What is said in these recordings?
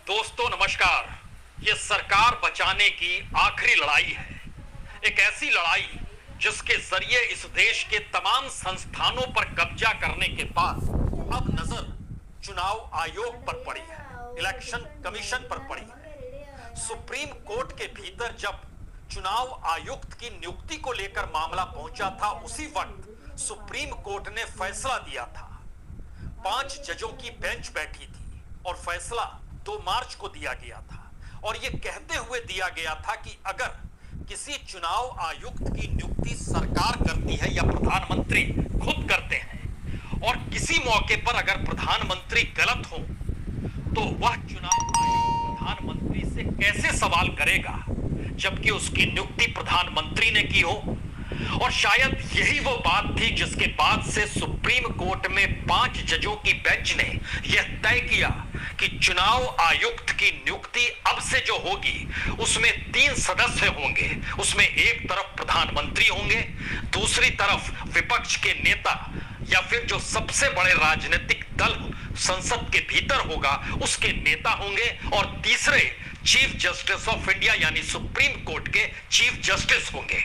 दोस्तों नमस्कार। ये सरकार बचाने की आखिरी लड़ाई है। एक ऐसी लड़ाई जिसके जरिए इस देश के तमाम संस्थानों पर कब्जा करने के बाद अब नजर चुनाव आयोग पर पड़ी है, इलेक्शन कमीशन पर पड़ी है। सुप्रीम कोर्ट के भीतर जब चुनाव आयुक्त की नियुक्ति को लेकर मामला पहुंचा था, उसी वक्त सुप्रीम कोर्ट ने फैसला दिया था। 5 जजों की बेंच बैठी थी और फैसला 2 मार्च को दिया गया था और यह कहते हुए दिया गया था कि अगर किसी चुनाव आयुक्त की नियुक्ति सरकार करती है या प्रधानमंत्री खुद करते हैं और किसी मौके पर अगर प्रधानमंत्री गलत हो तो वह चुनाव आयोग प्रधानमंत्री से कैसे सवाल करेगा जबकि उसकी नियुक्ति प्रधानमंत्री ने की हो। और शायद यही वो बात थी जिसके बाद से सुप्रीम कोर्ट में 5 जजों की बेंच ने यह तय किया कि चुनाव आयुक्त की नियुक्ति अब से जो होगी उसमें 3 सदस्य होंगे। उसमें एक तरफ प्रधानमंत्री होंगे, दूसरी तरफ विपक्ष के नेता या फिर जो सबसे बड़े राजनीतिक दल संसद के भीतर होगा उसके नेता होंगे, और तीसरे चीफ जस्टिस ऑफ इंडिया यानी सुप्रीम कोर्ट के चीफ जस्टिस होंगे।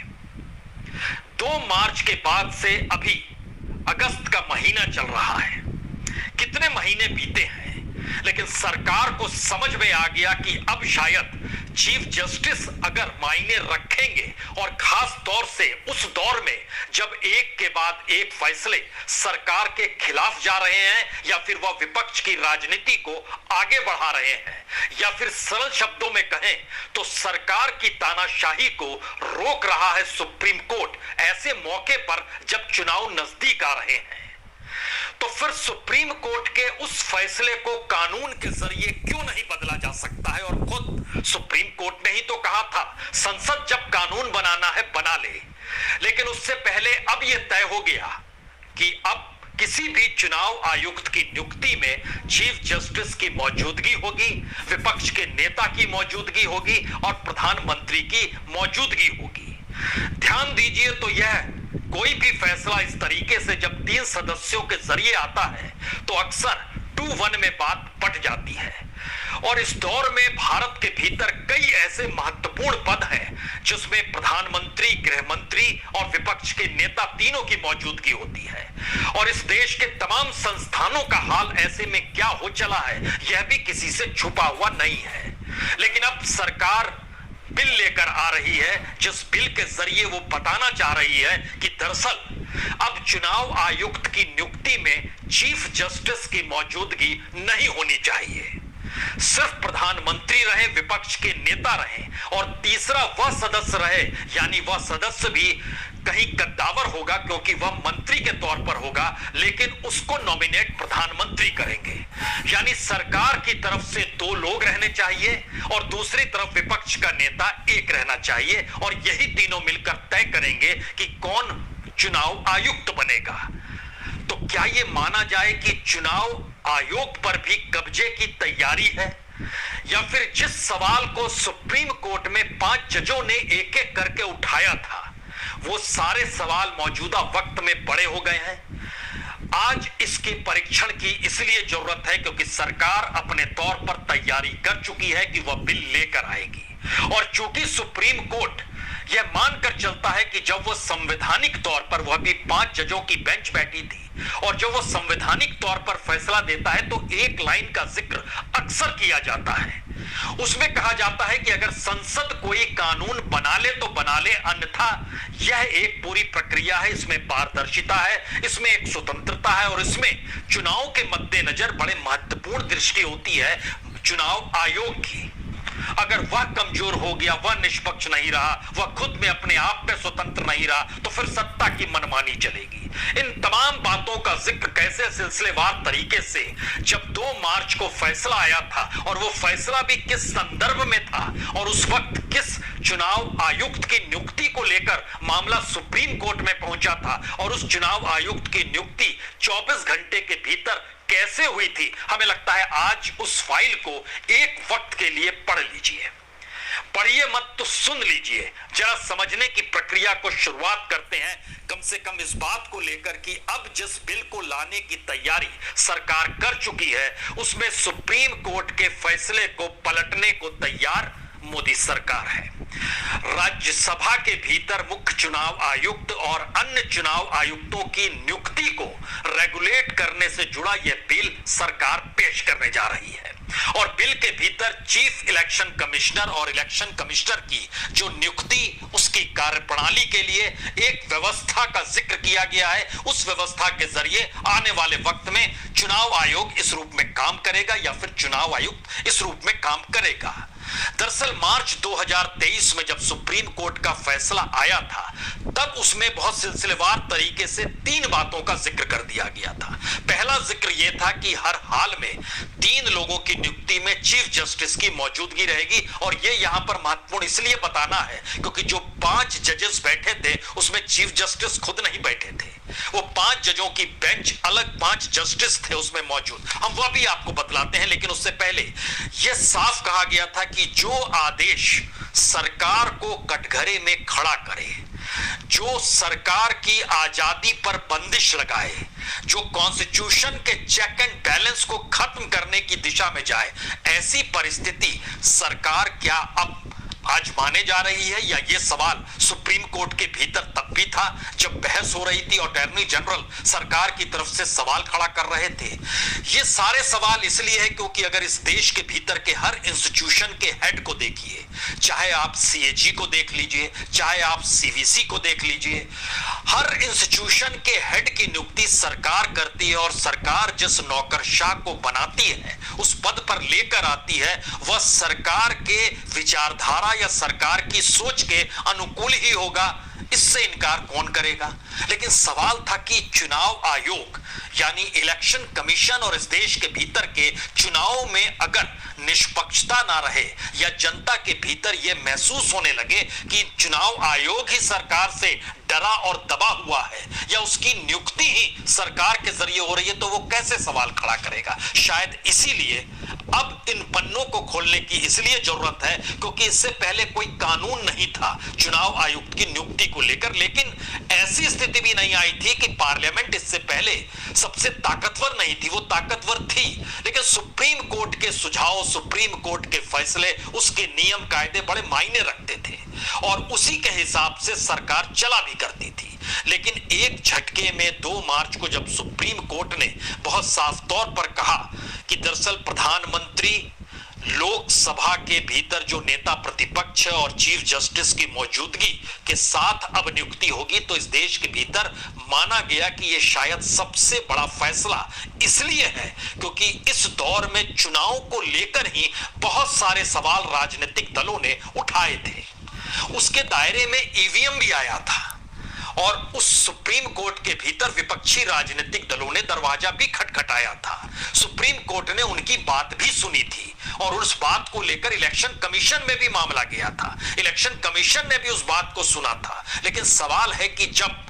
2 मार्च के बाद से अभी अगस्त का महीना चल रहा है, कितने महीने बीते हैं, लेकिन सरकार को समझ में आ गया कि अब शायद चीफ जस्टिस अगर मायने रखेंगे और खास तौर से उस दौर में जब एक के बाद एक फैसले सरकार के खिलाफ जा रहे हैं या फिर वह विपक्ष की राजनीति को आगे बढ़ा रहे हैं, या फिर सरल शब्दों में कहें तो सरकार की तानाशाही को रोक रहा है सुप्रीम कोर्ट, ऐसे मौके पर जब चुनाव नजदीक आ रहे हैं। तो फिर सुप्रीम कोर्ट के उस फैसले को कानून के जरिए क्यों नहीं बदला जा सकता है। और खुद सुप्रीम कोर्ट ने ही तो कहा था संसद जब कानून बनाना है बना ले, लेकिन उससे पहले अब यह तय हो गया कि अब किसी भी चुनाव आयुक्त की नियुक्ति में चीफ जस्टिस की मौजूदगी होगी, विपक्ष के नेता की मौजूदगी होगी और प्रधानमंत्री की मौजूदगी होगी। ध्यान दीजिए, तो यह कोई भी फैसला इस तरीके से जब 3 सदस्यों के जरिए आता है तो अक्सर 2-1 में बात पट जाती है। और इस दौर में भारत के भीतर कई ऐसे महत्वपूर्ण पद हैं जिसमें प्रधानमंत्री, गृह मंत्री और विपक्ष के नेता तीनों की मौजूदगी होती है। और इस देश के तमाम संस्थानों का हाल ऐसे में क्या हो चला है यह भी किसी से छुपा हुआ नहीं है। लेकिन अब सरकार बिल लेकर आ रही है जिस बिल के जरिए वो बताना चाह रही है कि दरअसल अब चुनाव आयुक्त की नियुक्ति में चीफ जस्टिस की मौजूदगी नहीं होनी चाहिए, सिर्फ प्रधानमंत्री रहे, विपक्ष के नेता रहे और तीसरा वह सदस्य रहे, यानी वह सदस्य भी कहीं कद्दावर होगा क्योंकि वह मंत्री के तौर पर होगा लेकिन उसको नॉमिनेट प्रधानमंत्री करेंगे। यानी सरकार की तरफ से 2 लोग रहने चाहिए और दूसरी तरफ विपक्ष का नेता एक रहना चाहिए, और यही तीनों मिलकर तय करेंगे कि कौन चुनाव आयुक्त बनेगा। तो क्या यह माना जाए कि चुनाव आयोग पर भी कब्जे की तैयारी है, या फिर जिस सवाल को सुप्रीम कोर्ट में 5 जजों ने एक-एक करके उठाया था वो सारे सवाल मौजूदा वक्त में बड़े हो गए हैं। आज इसके परीक्षण की इसलिए जरूरत है क्योंकि सरकार अपने तौर पर तैयारी कर चुकी है कि वह बिल लेकर आएगी। और चूंकि सुप्रीम कोर्ट यह मानकर चलता है कि जब वह संवैधानिक तौर पर, वह भी 5 जजों की बेंच बैठी थी, और जब वह संवैधानिक तौर पर फैसला देता है तो एक लाइन का जिक्र अक्सर किया जाता है। उसमें कहा जाता है कि अगर संसद कोई कानून बना ले तो बना ले, अन्यथा यह एक पूरी प्रक्रिया है, इसमें पारदर्शिता है, इसमें एक स्वतंत्रता है और इसमें चुनाव के मद्देनजर बड़े महत्वपूर्ण दृष्टि होती है चुनाव आयोग की। अगर वह कमजोर हो गया, वह निष्पक्ष नहीं रहा, वह खुद में अपने आप में स्वतंत्र नहीं रहा तो फिर सत्ता की मनमानी चलेगी। इन तमाम बातों का जिक्र कैसे सिलसिलेवार तरीके से जब 2 मार्च को फैसला आया था और वो फैसला भी किस संदर्भ में था और उस वक्त किस चुनाव आयुक्त की नियुक्ति को लेकर मामला सुप्रीम कोर्ट में पहुंचा था और उस चुनाव आयुक्त की नियुक्ति 24 घंटे के भीतर कैसे हुई थी, हमें लगता है आज उस फाइल को एक वक्त के लिए पढ़ लीजिए। पढ़िए मत तो सुन लीजिए, जरा समझने की प्रक्रिया को शुरुआत करते हैं, कम से कम इस बात को लेकर कि अब जिस बिल को लाने की तैयारी सरकार कर चुकी है उसमें सुप्रीम कोर्ट के फैसले को पलटने को तैयार मोदी सरकार है। राज्यसभा के भीतर मुख्य चुनाव आयुक्त और अन्य चुनाव आयुक्तों की नियुक्ति को रेगुलेट करने से जुड़ा यह बिल सरकार पेश करने जा रही है और बिल के भीतर चीफ इलेक्शन कमिश्नर और इलेक्शन कमिश्नर की जो नियुक्ति उसकी कार्यप्रणाली के लिए एक व्यवस्था का जिक्र किया गया है। उस व्यवस्था के जरिए आने वाले वक्त में चुनाव आयोग इस रूप में काम करेगा या फिर चुनाव आयुक्त इस रूप में काम करेगा। दरअसल मार्च 2023 में जब सुप्रीम कोर्ट का फैसला आया था तब उसमें बहुत सिलसिलेवार तरीके से 3 बातों का जिक्र कर दिया गया था। पहला जिक्र यह था कि हर हाल में 3 लोगों की नियुक्ति में चीफ जस्टिस की मौजूदगी रहेगी और यह यहां पर महत्वपूर्ण इसलिए बताना है क्योंकि जो 5 जजेस बैठे थे उसमें चीफ जस्टिस खुद नहीं बैठे थे, वो 5 जजों की बेंच अलग 5 जस्टिस थे उसमें मौजूद। हम वह भी आपको बतलाते हैं, लेकिन उससे पहले यह साफ कहा गया था कि जो आदेश सरकार को कटघरे में खड़ा करे, जो सरकार की आजादी पर बंदिश लगाए, जो कॉन्स्टिट्यूशन के चेक एंड बैलेंस को खत्म करने की दिशा में जाए, ऐसी परिस्थिति सरकार क्या अब आजमाने जा रही है? या ये सवाल सुप्रीम कोर्ट के भीतर तब भी था जब बहस हो रही थी और अटॉर्नी जनरल सरकार की तरफ से सवाल खड़ा कर रहे थे। ये सारे सवाल इसलिए है क्योंकि अगर इस देश के भीतर के हर इंस्टीट्यूशन के हेड को देखिए, चाहे आप सीएजी को देख लीजिए, चाहे आप सीवीसी को देख लीजिए, हर इंस्टीट्यूशन के हेड की नियुक्ति सरकार करती है और सरकार जिस नौकरशाह को बनाती है, उस पद पर लेकर आती है, वह सरकार के विचारधारा या सरकार की सोच के अनुकूल ही होगा। इससे इनकार कौन करेगा? लेकिन सवाल था कि चुनाव आयोग यानी इलेक्शन कमीशन और इस देश के भीतर के चुनाव में अगर निष्पक्षता ना रहे या जनता के भीतर यह महसूस होने लगे कि चुनाव आयोग ही सरकार से डरा और दबा हुआ है या उसकी नियुक्ति ही सरकार के जरिए हो रही है, तो वो कैसे सवाल खड़ा करेगा? शायद इसीलिए अब इन पन्नों को खोलने की इसलिए जरूरत है क्योंकि इससे पहले कोई कानून नहीं था चुनाव आयुक्त की नियुक्ति को लेकर, लेकिन ऐसी स्थिति भी नहीं आई थी कि पार्लियामेंट इससे पहले सबसे ताकतवर नहीं थी, वो ताकतवर थी, लेकिन सुप्रीम कोर्ट के सुझाव, सुप्रीम कोर्ट के फैसले, उसके नियम कायदे बड़े मायने रखते थे और उसी के हिसाब से सरकार चला भी करती थी। लेकिन एक झटके में 2 मार्च को जब सुप्रीम कोर्ट ने बहुत साफ तौर पर कहा कि दरअसल प्रधानमंत्री लोकसभा के भीतर जो नेता प्रतिपक्ष और चीफ जस्टिस की मौजूदगी के साथ अब नियुक्ति होगी, तो इस देश के भीतर माना गया कि यह शायद सबसे बड़ा फैसला इसलिए है क्योंकि इस दौर में चुनाव को लेकर ही बहुत सारे सवाल राजनीतिक दलों ने उठाए थे। उसके दायरे में ईवीएम भी आया था और उस सुप्रीम कोर्ट के भीतर विपक्षी राजनीतिक दलों ने दरवाजा भी खटखटाया था। सुप्रीम कोर्ट ने उनकी बात भी सुनी थी और उस बात को लेकर इलेक्शन कमीशन में भी मामला गया था, इलेक्शन कमीशन ने भी उस बात को सुना था। लेकिन सवाल है कि जब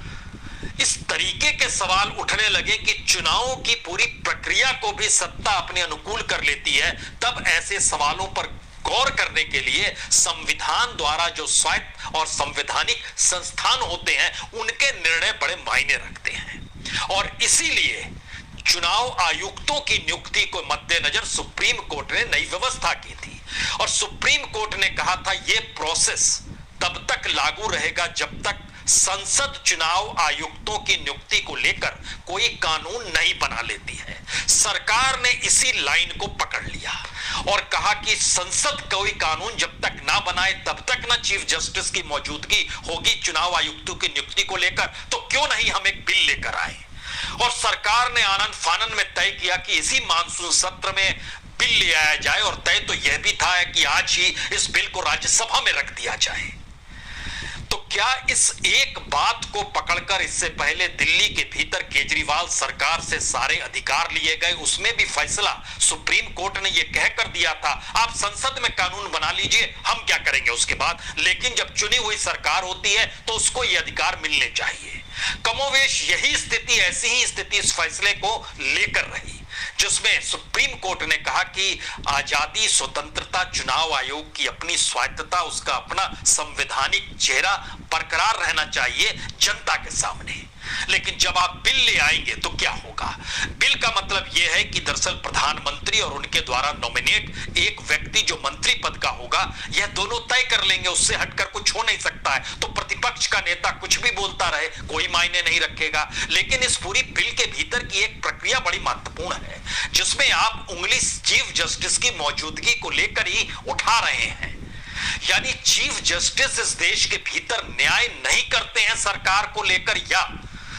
इस तरीके के सवाल उठने लगे कि चुनावों की पूरी प्रक्रिया को भी सत्ता अपने अनुकूल कर लेती है, तब ऐसे सवालों पर गौर करने के लिए संविधान द्वारा जो स्वायत्त और संवैधानिक संस्थान होते हैं उनके निर्णय बड़े मायने रखते हैं। और इसीलिए चुनाव आयुक्तों की नियुक्ति को मद्देनजर सुप्रीम कोर्ट ने नई व्यवस्था की थी और सुप्रीम कोर्ट ने कहा था यह प्रोसेस तब तक लागू रहेगा जब तक संसद चुनाव आयुक्तों की नियुक्ति को लेकर कोई कानून नहीं बना लेती है। सरकार ने इसी लाइन को पकड़ लिया और कहा कि संसद कोई कानून जब तक ना बनाए तब तक ना चीफ जस्टिस की मौजूदगी होगी चुनाव आयुक्तों की नियुक्ति को लेकर, तो क्यों नहीं हम एक बिल लेकर आए। और सरकार ने आनंद फानन में तय किया कि इसी मानसून सत्र में बिल ले आया जाए और तय तो यह भी था कि आज ही इस बिल को राज्यसभा में रख दिया जाए। तो क्या इस एक बात को पकड़कर इससे पहले दिल्ली के भीतर केजरीवाल सरकार से सारे अधिकार लिए गए, उसमें भी फैसला सुप्रीम कोर्ट ने यह कहकर दिया था आप संसद में कानून बना लीजिए, हम क्या करेंगे उसके बाद, लेकिन जब चुनी हुई सरकार होती है तो उसको यह अधिकार मिलने चाहिए। कमोवेश यही स्थिति, ऐसी ही स्थिति इस फैसले को लेकर रही। जिसमें सुप्रीम कोर्ट ने कहा कि आजादी स्वतंत्रता चुनाव आयोग की अपनी स्वायत्तता, उसका अपना संवैधानिक चेहरा बरकरार रहना चाहिए जनता के सामने। लेकिन जब आप बिल ले आएंगे तो क्या होगा? बिल का मतलब यह है कि दरअसल प्रधानमंत्री और उनके द्वारा नॉमिनेट एक व्यक्ति जो मंत्री पद का होगा, यह दोनों तय कर लेंगे, उससे हटकर कुछ हो नहीं सकता है। तो प्रतिपक्ष का नेता कुछ भी बोलता रहे, कोई मायने नहीं रखेगा। लेकिन इस पूरी बिल के भीतर की एक प्रक्रिया बड़ी महत्वपूर्ण है, जिसमें आप उंगली चीफ जस्टिस की मौजूदगी को लेकर ही उठा रहे हैं। यानी चीफ जस्टिस इस देश के भीतर न्याय नहीं करते हैं सरकार को लेकर, या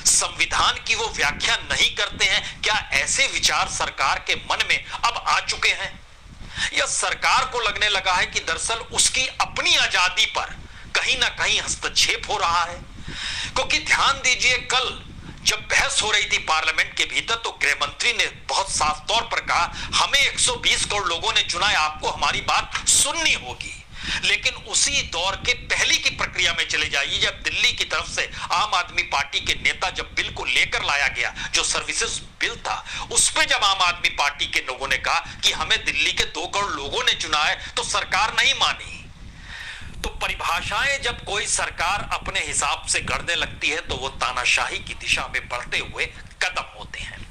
संविधान की वो व्याख्या नहीं करते हैं। क्या ऐसे विचार सरकार के मन में अब आ चुके हैं, या सरकार को लगने लगा है कि दरअसल उसकी अपनी आजादी पर कहीं ना कहीं हस्तक्षेप हो रहा है? क्योंकि ध्यान दीजिए, कल जब बहस हो रही थी पार्लियामेंट के भीतर, तो गृह मंत्री ने बहुत साफ तौर पर कहा, हमें 120 करोड़ लोगों ने चुना है, आपको हमारी बात सुननी होगी। लेकिन उसी दौर के पहले की प्रक्रिया में चले जाइए, जब दिल्ली की तरफ से आम आदमी पार्टी के नेता जब बिल को लेकर लाया गया, जो सर्विसेज बिल था, उस पे जब आम आदमी पार्टी के लोगों ने कहा कि हमें दिल्ली के 2 करोड़ लोगों ने चुना है, तो सरकार नहीं मानी। तो परिभाषाएं जब कोई सरकार अपने हिसाब से गढ़ने लगती है, तो वो तानाशाही की दिशा में बढ़ते हुए कदम होते हैं।